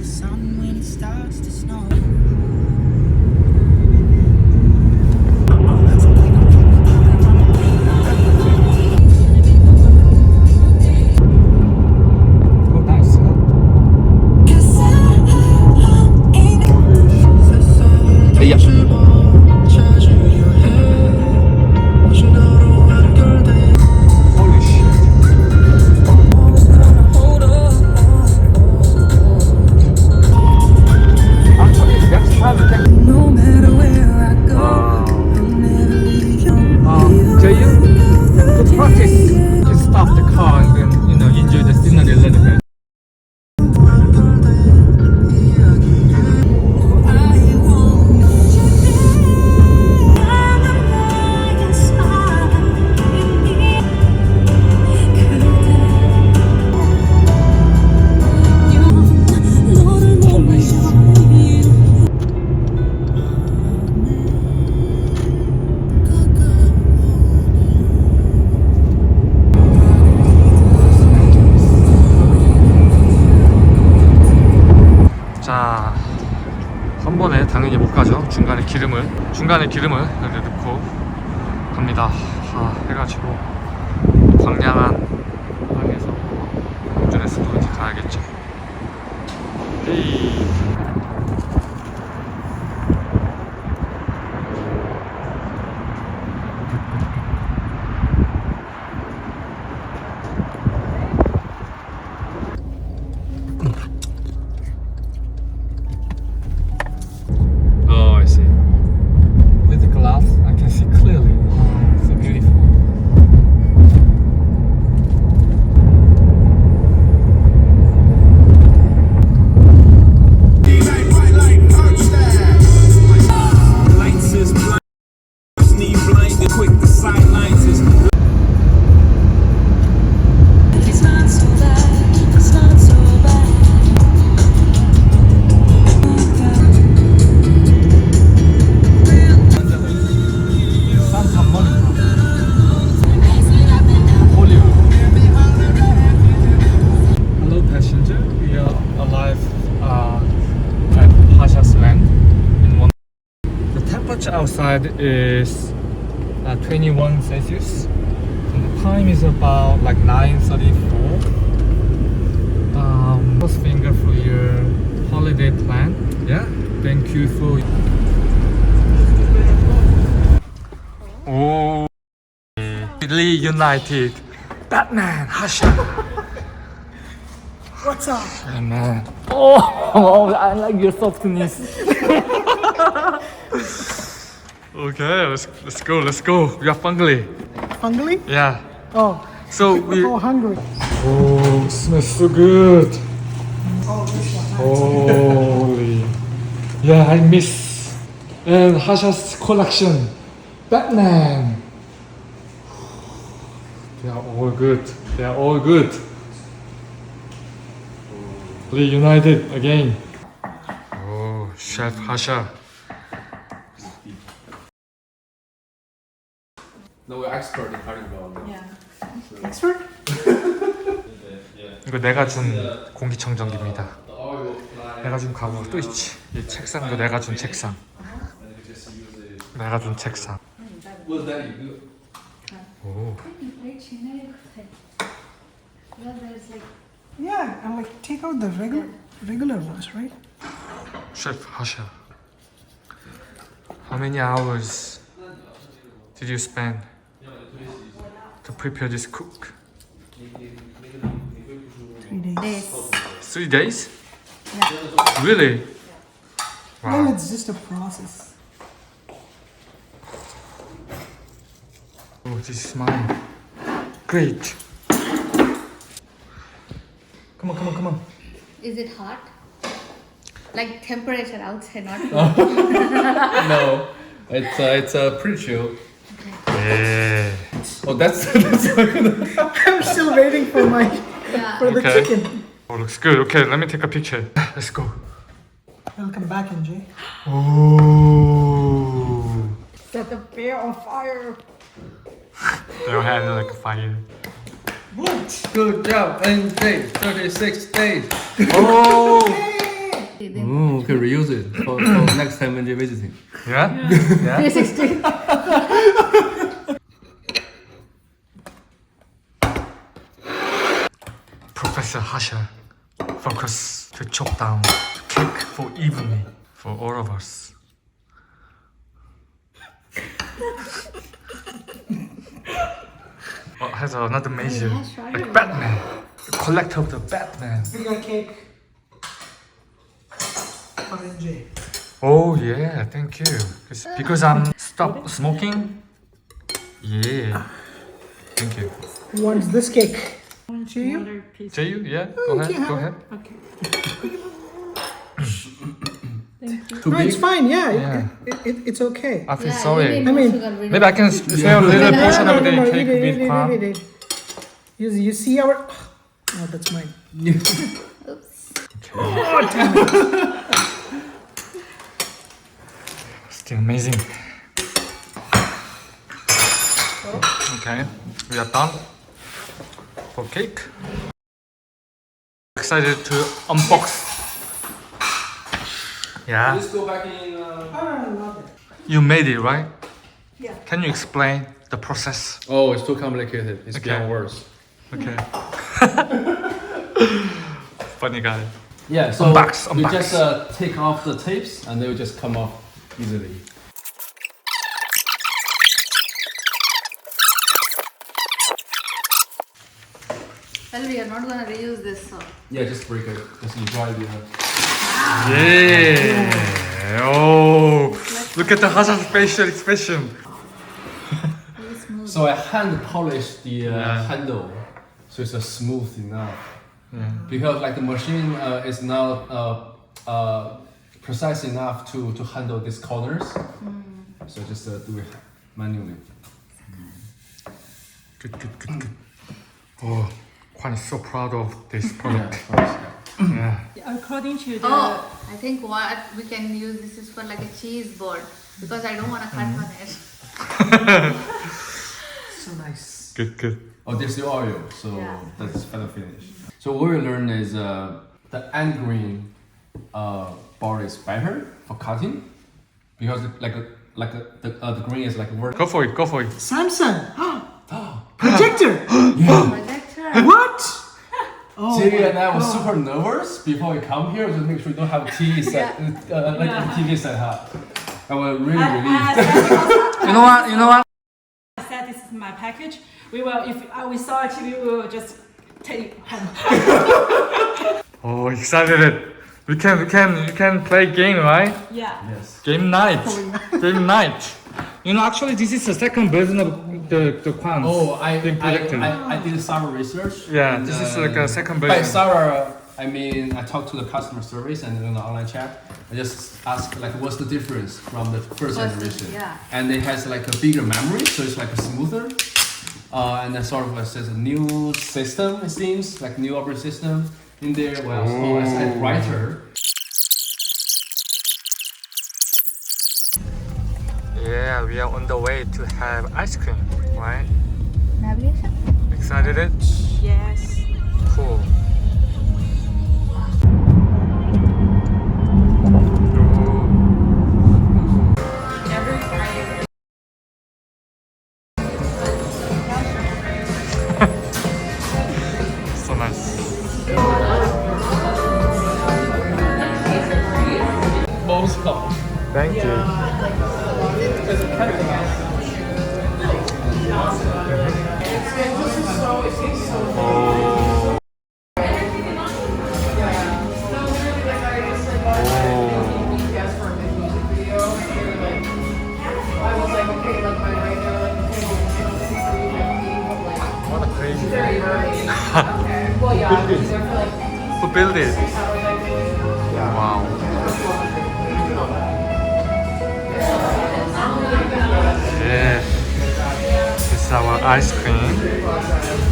the sun when it starts to snow. 자, 한 번에 당연히 못 가죠. 중간에 기름을 넣고 갑니다. 해가지고 광량한 방에서 운전해서 이렇게 가야겠죠. 에이. Outside is 21 Celsius and the time is about like 9:34. First finger for your holiday plan. Yeah, thank you for. Oh, reunited. Batman, Hasha. What's up? Hey man. Oh, I like your softness. Okay, let's go. We are hungry. Hungry? Yeah. Oh. So we. Oh, hungry. Oh, smells so good. Oh, this one. Holy. Yeah, I miss. And Hasha's collection, Batman. They are all good. Reunited again. Oh, Chef Hasha. No, we're expert in carnival. Yeah. Expert? 이거 내가 준 공기청정기입니다. 내가 준 가구 또 있지. 이 책상도 내가 준 책상. 내가 준 책상. 오. Yeah, and like take out the regular ones, right? Chef Hasha. How many hours did you spend to prepare this cook? 3 days. 3 days? Yeah. Really? Well, Wow. it's just a process. Oh, this is mine. Great. Come on. Is it hot? Like temperature outside, not No, it's pretty chill. Yeah. Oh, that's I'm still waiting for my for the Okay. chicken. Oh, looks good. Okay, let me take a picture. Let's go. Welcome back, NJ. Oh. Set the bear on fire. Your hand like a fire. What? good job. And day 36 days. Oh. within Oh, okay, reuse it for next time when you're visiting. Yeah? Yeah? 360. Professor Hasha focus to chop down cake for evenly for all of us. Oh, has another major, yeah, sure. like Batman, the collector of the Batman. We got cake. For NJ. Oh yeah, thank you. Because I'm stop smoking. Yeah, thank you. Who wants this cake? To you? Smaller piece. Jayu, yeah, go ahead, go ahead. Okay. Thank you. Too No, it's big? fine. Yeah, Yeah. it's okay. I feel Yeah, sorry. you need I more mean, sugar, we Maybe I can share a little portion of the cake with Pam. You see our. Oh, that's mine. Oops. Still amazing. Okay, we are done for cake. Excited to unbox. Yeah, Let's go back in. you made it, right? Yeah. Can you explain the process? Oh, it's too complicated. It's Okay. getting worse. Okay. Funny guy. Yeah, so Unbox, you unbox. just take off the tapes and they will just come off easily. Well, we are not gonna reuse this. So. Yeah, just break it. Just you dry the. Yeah. Oh, look at the Hasha's facial expression. Very smooth. So I hand polish the Yeah. handle, so it's smooth enough. Yeah. Because like the machine is now precise enough to handle these corners. So just do it manually. Good, good, good, good. Oh, Kwan is so proud of this Yeah, product. of course, yeah. Yeah. According to the Oh, I think what we can use this is for like a cheese board because I don't want to cut on it. So nice. Good, good. Oh, there's the oil, so Yeah. that's kind of finished. So what we learned is the end green board is better for cutting because the green is like vertical. Go for it, go for it. Samsung. Projector. Projector. What? Oh, Jerry my and I was God. super nervous before we come here. We just make sure we don't have TV set, like Yeah. the TV set up. And we're really I relieved. said, You know what? You know what? I said this is my package. We will, if we saw a TV, we will just take it home. Oh, excited! We can play game, right? Yeah. Yes. Game night. Game night. You know, actually, this is the second version of the Kwan. Oh, being projected. I did some research. Yeah, and, this is like a second By version. Sarah, I mean, I talked to the customer service and in the online chat. I just asked like, what's the difference from the first generation? Yeah. And it has like a bigger memory, so it's like a smoother. And then sort of it says a new system. It seems like new operating system in there. Well, oh, it's like brighter. Yeah, we are on the way to have ice cream, right? Navigation? Excited it? Yes. Cool. So nice. Most of. Thank you. Oh. What a crazy. Who built it? Wow. Yeah. This is our ice cream.